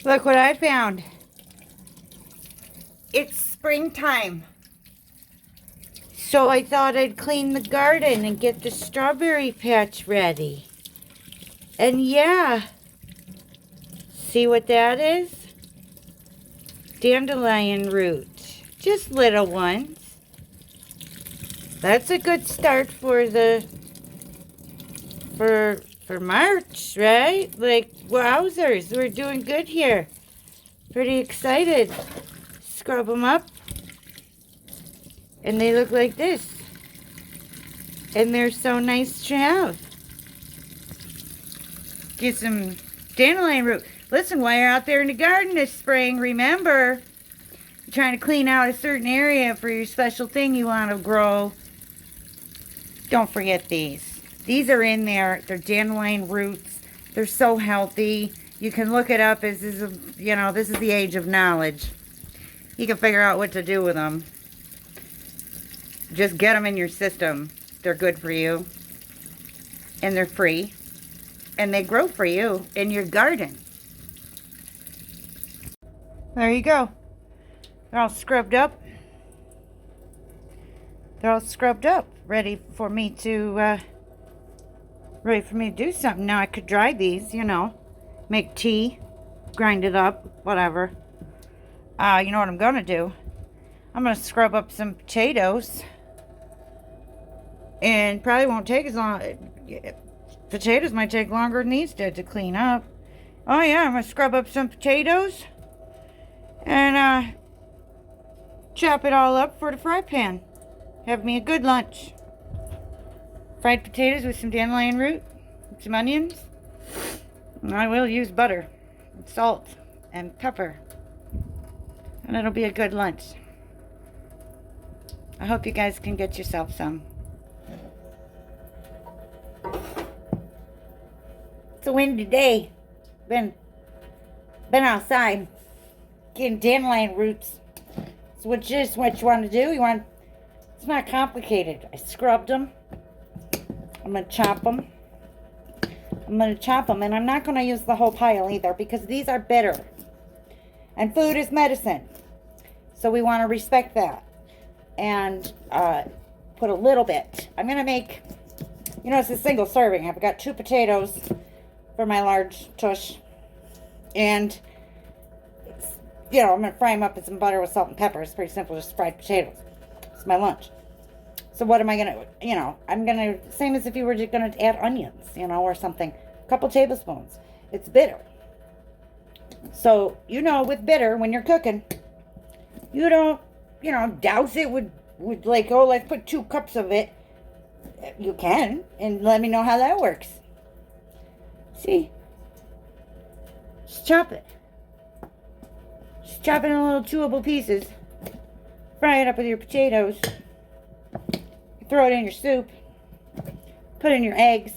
Look what I found. It's springtime. So I thought I'd clean the garden and get the strawberry patch ready. And yeah, see what that is? Dandelion root. Just little ones. That's a good start for for March, right? Like, wowzers, we're doing good here. Pretty excited. Scrub them up. And they look like this. And they're so nice to have. Get some dandelion root. Listen, while you're out there in the garden this spring, remember, you're trying to clean out a certain area for your special thing you want to grow. Don't forget these. These are in there. They're dandelion roots. They're so healthy. You can look it up. This is the age of knowledge. You can figure out what to do with them. Just get them in your system. They're good for you. And they're free. And they grow for you in your garden. There you go. They're all scrubbed up. They're all scrubbed up. Ready for me to do something. Now I could dry these, make tea, grind it up, whatever. You know what I'm going to do? I'm going to scrub up some potatoes. And probably won't take as long. Potatoes might take longer than these did to clean up. Oh yeah, I'm going to scrub up some potatoes. And chop it all up for the fry pan. Have me a good lunch. Fried potatoes with some dandelion root, some onions. And I will use butter, and salt, and pepper. And it'll be a good lunch. I hope you guys can get yourself some. It's a windy day. Been outside getting dandelion roots. So it's just what you want to do. It's not complicated. I scrubbed them. I'm going to chop them. And I'm not going to use the whole pile either because these are bitter. And food is medicine. So we want to respect that. And put a little bit. I'm going to make, it's a single serving. I've got 2 potatoes for my large tush. And, I'm going to fry them up in some butter with salt and pepper. It's pretty simple, just fried potatoes. It's my lunch. So what am I going to, I'm going to, same as if you were just going to add onions, or something. A couple tablespoons. It's bitter. So, with bitter, when you're cooking, you don't, douse it with like, oh, let's put 2 cups of it. You can, and let me know how that works. See? Just chop it. Just chop it in little chewable pieces. Fry it up with your potatoes. Throw it in your soup. Put in your eggs.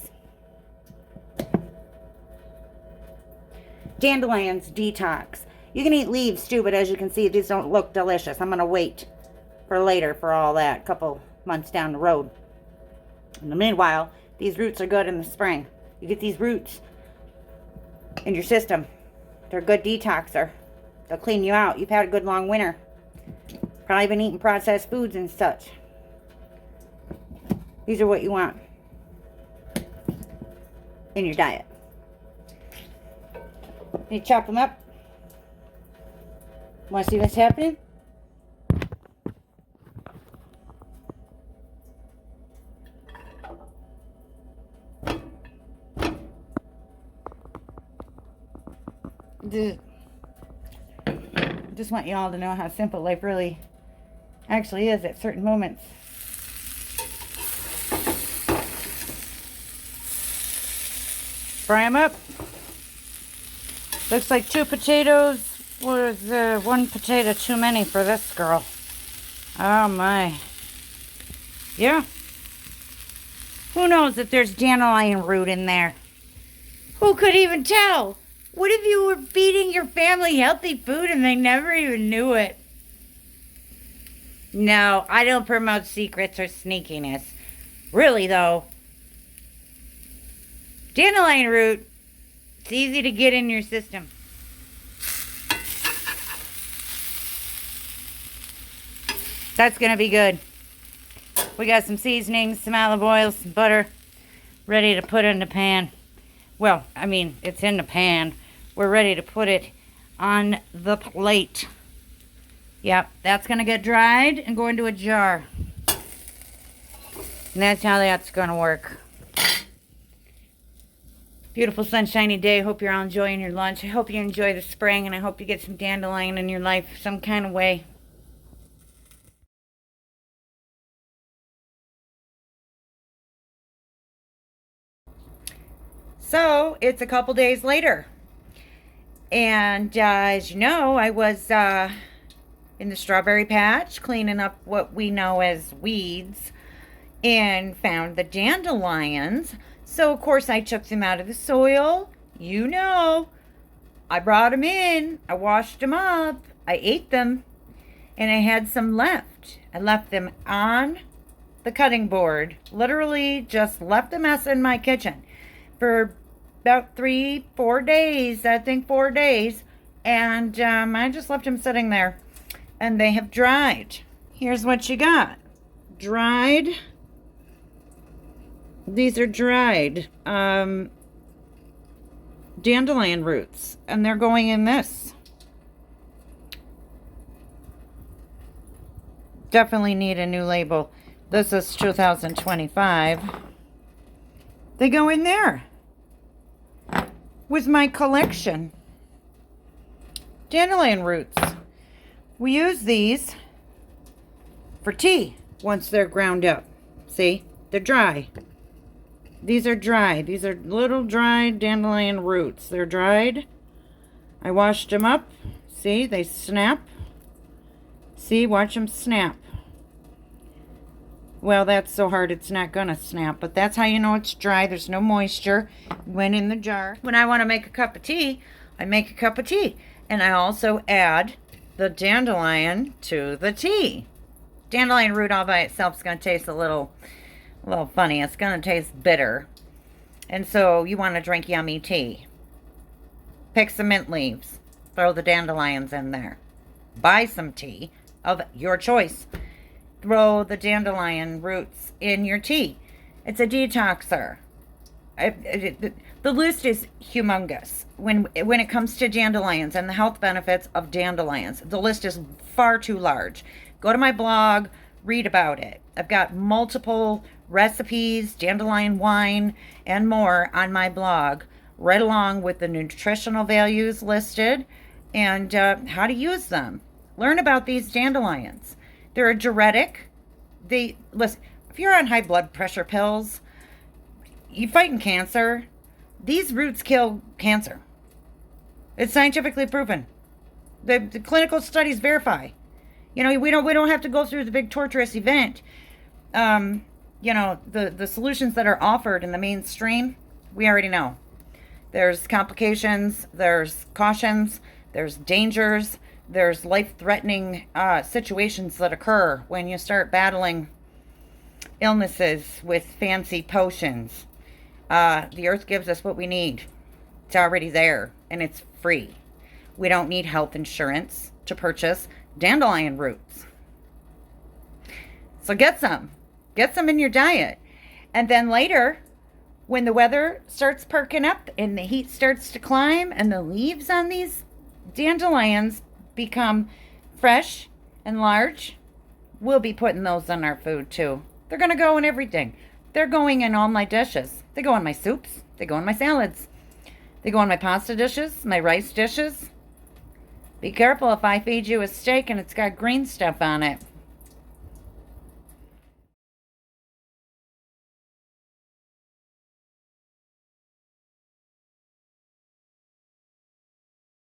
Dandelions detox. You can eat leaves too, but as you can see, these don't look delicious. I'm going to wait for later for all that, a couple months down the road. In the meanwhile, these roots are good in the spring. You get these roots in your system. They're a good detoxer. They'll clean you out. You've had a good long winter. Probably been eating processed foods and such. These are what you want in your diet. You chop them up. Want to see what's happening? Just want you all to know how simple life really actually is at certain moments. Fry them up. Looks like 2 potatoes was 1 potato too many for this girl. Oh my. Yeah. Who knows if there's dandelion root in there? Who could even tell? What if you were feeding your family healthy food and they never even knew it? No, I don't promote secrets or sneakiness. Really though, dandelion root, it's easy to get in your system. That's going to be good. We got some seasonings, some olive oil, some butter, ready to put in the pan. Well, I mean, it's in the pan. We're ready to put it on the plate. Yep, that's going to get dried and go into a jar. And that's how that's going to work. Beautiful sunshiny day. Hope you're all enjoying your lunch. I hope you enjoy the spring, and I hope you get some dandelion in your life some kind of way. So, it's a couple days later. And as you know, I was in the strawberry patch cleaning up what we know as weeds and found the dandelions. So, of course, I took them out of the soil. You know, I brought them in. I washed them up. I ate them. And I had some left. I left them on the cutting board. Literally just left a mess in my kitchen for about 3-4 days. I think 4 days. And I just left them sitting there. And they have dried. Here's what you got. Dried. These are dried dandelion roots, and they're going in this. Definitely need a new label. This is 2025. They go in there with my collection. Dandelion roots. We use these for tea once they're ground up. See? They're dry. These are dry. These are little dried dandelion roots. They're dried. I washed them up. See, they snap. See, watch them snap. Well, that's so hard it's not going to snap. But that's how you know it's dry. There's no moisture. Went in the jar. When I want to make a cup of tea, I make a cup of tea. And I also add the dandelion to the tea. Dandelion root all by itself is going to taste a little funny. It's going to taste bitter. And so you want to drink yummy tea. Pick some mint leaves. Throw the dandelions in there. Buy some tea of your choice. Throw the dandelion roots in your tea. It's a detoxer. The list is humongous when it comes to dandelions and the health benefits of dandelions. The list is far too large. Go to my blog, read about it. I've got multiple recipes, dandelion wine, and more on my blog, right along with the nutritional values listed and how to use them. Learn about these dandelions. They're a diuretic. Listen, if you're on high blood pressure pills, you're fighting cancer, these roots kill cancer. It's scientifically proven. The clinical studies verify. You know, we don't have to go through the big torturous event. You know, the solutions that are offered in the mainstream, we already know. There's complications, there's cautions, there's dangers, there's life-threatening situations that occur when you start battling illnesses with fancy potions. The earth gives us what we need. It's already there, and it's free. We don't need health insurance to purchase dandelion roots. So get some. Get some in your diet. And then later, when the weather starts perking up and the heat starts to climb and the leaves on these dandelions become fresh and large, we'll be putting those in our food too. They're going to go in everything. They're going in all my dishes. They go in my soups. They go in my salads. They go in my pasta dishes, my rice dishes. Be careful if I feed you a steak and it's got green stuff on it.